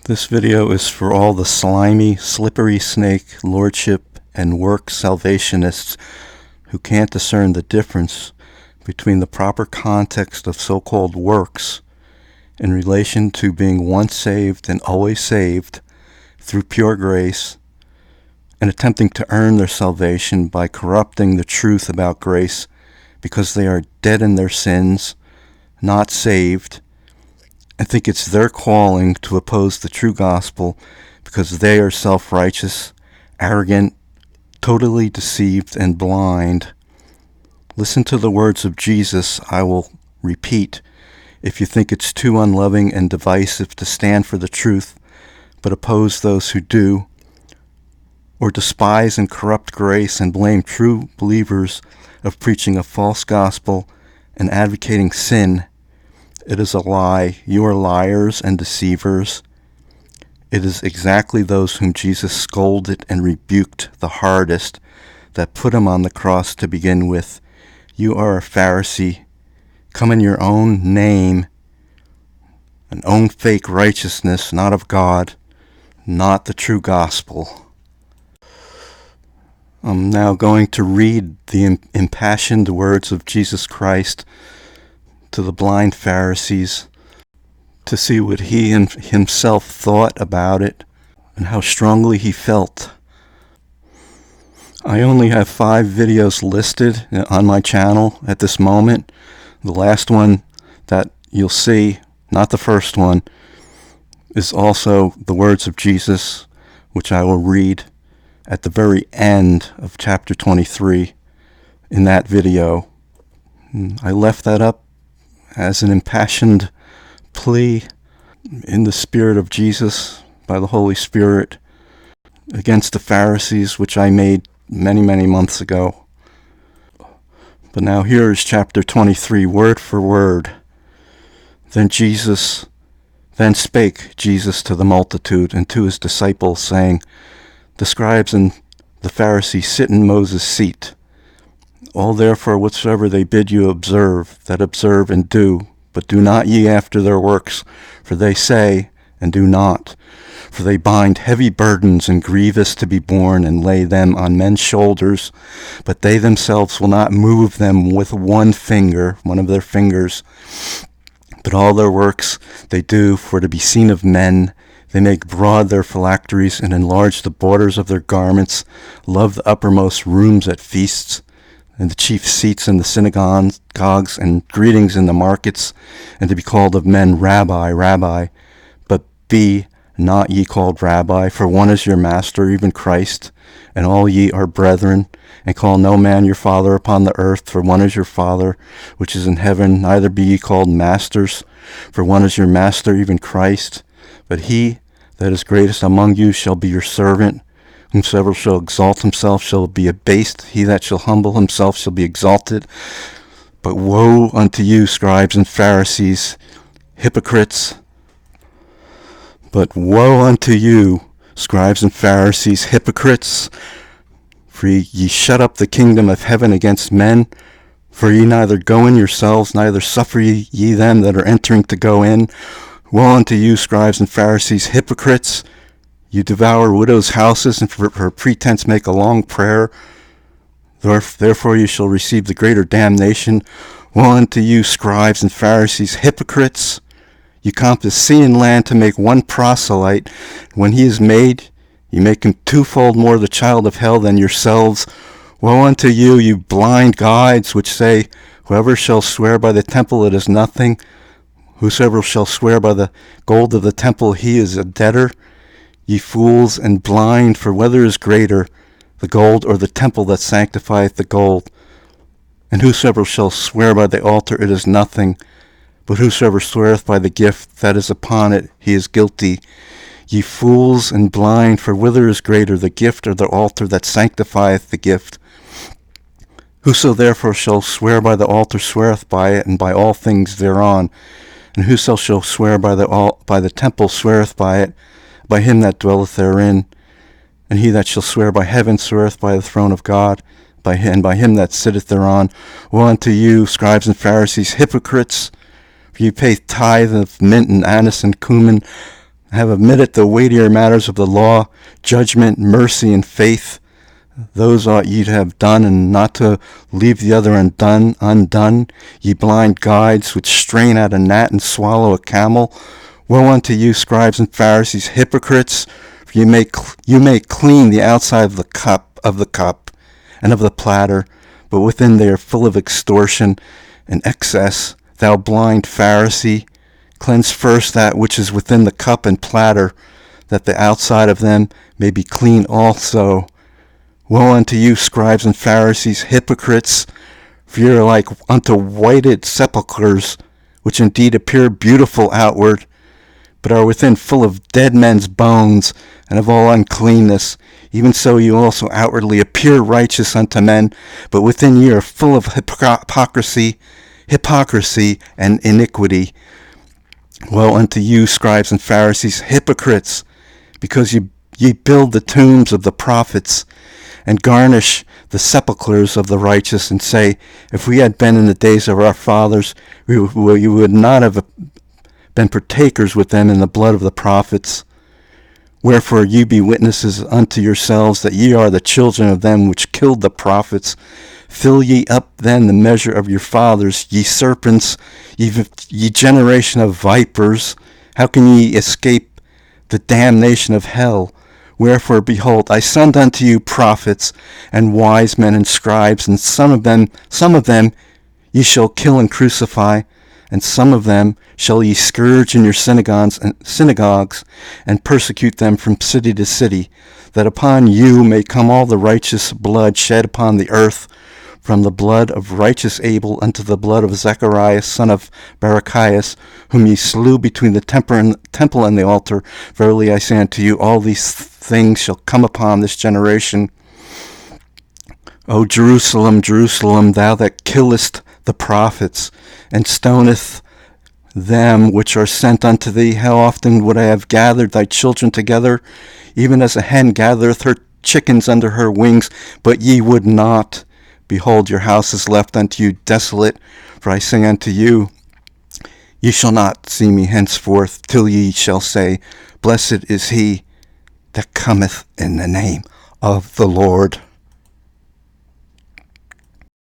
This video is for all the slimy, slippery snake, lordship, and work salvationists who can't discern the difference between the proper context of so-called works in relation to being once saved and always saved through pure grace, and attempting to earn their salvation by corrupting the truth about grace because they are dead in their sins, not saved, and think it's their calling to oppose the true gospel because they are self-righteous, arrogant, totally deceived, and blind. Listen to the words of Jesus I will repeat if you think it's too unloving and divisive to stand for the truth but oppose those who do, or despise and corrupt grace and blame true believers of preaching a false gospel and advocating sin. It is a lie. You are liars and deceivers. It is exactly those whom Jesus scolded and rebuked the hardest that put him on the cross to begin with. You are a Pharisee. Come in your own name, an own fake righteousness, not of God, not the true gospel. I'm now going to read the impassioned words of Jesus Christ to the blind Pharisees to see what he himself thought about it and how strongly he felt. I only have 5 videos listed on my channel at this moment. The last one that you'll see, not the first one, is also the words of Jesus, which I will read at the very end of chapter 23 in that video. I left that up as an impassioned plea in the Spirit of Jesus by the Holy Spirit against the Pharisees, which I made many months ago. But now here is chapter 23, word for word. Then spake Jesus to the multitude and to his disciples, saying, The scribes and the Pharisees sit in Moses' seat. All therefore whatsoever they bid you observe, that observe and do, but do not ye after their works, for they say, and do not. For they bind heavy burdens and grievous to be borne, and lay them on men's shoulders, but they themselves will not move them with one of their fingers. But all their works they do for to be seen of men. They make broad their phylacteries, and enlarge the borders of their garments, love the uppermost rooms at feasts, and the chief seats in the synagogues, and greetings in the markets, and to be called of men, Rabbi, Rabbi. But be not ye called Rabbi, for one is your master, even Christ, and all ye are brethren. And call no man your father upon the earth, for one is your Father, which is in heaven. Neither be ye called masters, for one is your master, even Christ. But he that is greatest among you shall be your servant. Whomsoever shall exalt himself shall be abased. He that shall humble himself shall be exalted. But woe unto you, scribes and Pharisees, hypocrites! But woe unto you, scribes and Pharisees, hypocrites! For ye shut up the kingdom of heaven against men. For ye neither go in yourselves, neither suffer ye them that are entering to go in. Woe unto you, scribes and Pharisees, hypocrites! You devour widows' houses, and for pretense make a long prayer. Therefore you shall receive the greater damnation. Woe unto you, scribes and Pharisees, hypocrites! You compass sea and land to make one proselyte. When he is made, you make him twofold more the child of hell than yourselves. Woe unto you, you blind guides, which say, Whoever shall swear by the temple, it is nothing. Whosoever shall swear by the gold of the temple, he is a debtor. Ye fools and blind, for whether is greater, the gold or the temple that sanctifieth the gold? And whosoever shall swear by the altar, it is nothing. But whosoever sweareth by the gift that is upon it, he is guilty. Ye fools and blind, for whether is greater, the gift or the altar that sanctifieth the gift? Whoso therefore shall swear by the altar sweareth by it, and by all things thereon. And whoso shall swear by the temple sweareth by it, by him that dwelleth therein. And he that shall swear by heaven sweareth by the throne of God, and by him that sitteth thereon. Woe unto you, scribes and Pharisees, hypocrites! For you pay tithe of mint and anise and cumin, have omitted the weightier matters of the law, judgment, mercy, and faith. Those ought ye to have done, and not to leave the other undone. Ye blind guides, which strain at a gnat and swallow a camel. Woe unto you, scribes and Pharisees, hypocrites! For you may clean the outside of the cup, and of the platter, but within they are full of extortion and excess. Thou blind Pharisee, cleanse first that which is within the cup and platter, that the outside of them may be clean also. Woe unto you, scribes and Pharisees, hypocrites! For you are like unto whited sepulchres, which indeed appear beautiful outward, but are within full of dead men's bones, and of all uncleanness. Even so you also outwardly appear righteous unto men, but within ye are full of hypocrisy and iniquity. Woe unto you, scribes and Pharisees, hypocrites! Because ye build the tombs of the prophets, and garnish the sepulchres of the righteous, and say, if we had been in the days of our fathers, we would not have been partakers with them in the blood of the prophets. Wherefore ye be witnesses unto yourselves that ye are the children of them which killed the prophets. Fill ye up then the measure of your fathers, ye serpents, ye generation of vipers. How can ye escape the damnation of hell? Wherefore, behold, I send unto you prophets and wise men and scribes, and some of them ye shall kill and crucify, and some of them shall ye scourge in your synagogues and persecute them from city to city, that upon you may come all the righteous blood shed upon the earth, from the blood of righteous Abel unto the blood of Zechariah son of Barachias, whom ye slew between the temple and the altar. Verily I say unto you, all these things shall come upon this generation. O Jerusalem, Jerusalem, thou that killest the prophets, and stoneth them which are sent unto thee, how often would I have gathered thy children together, even as a hen gathereth her chickens under her wings, but ye would not. Behold, your house is left unto you desolate. For I say unto you, ye shall not see me henceforth, till ye shall say, Blessed is he that cometh in the name of the Lord.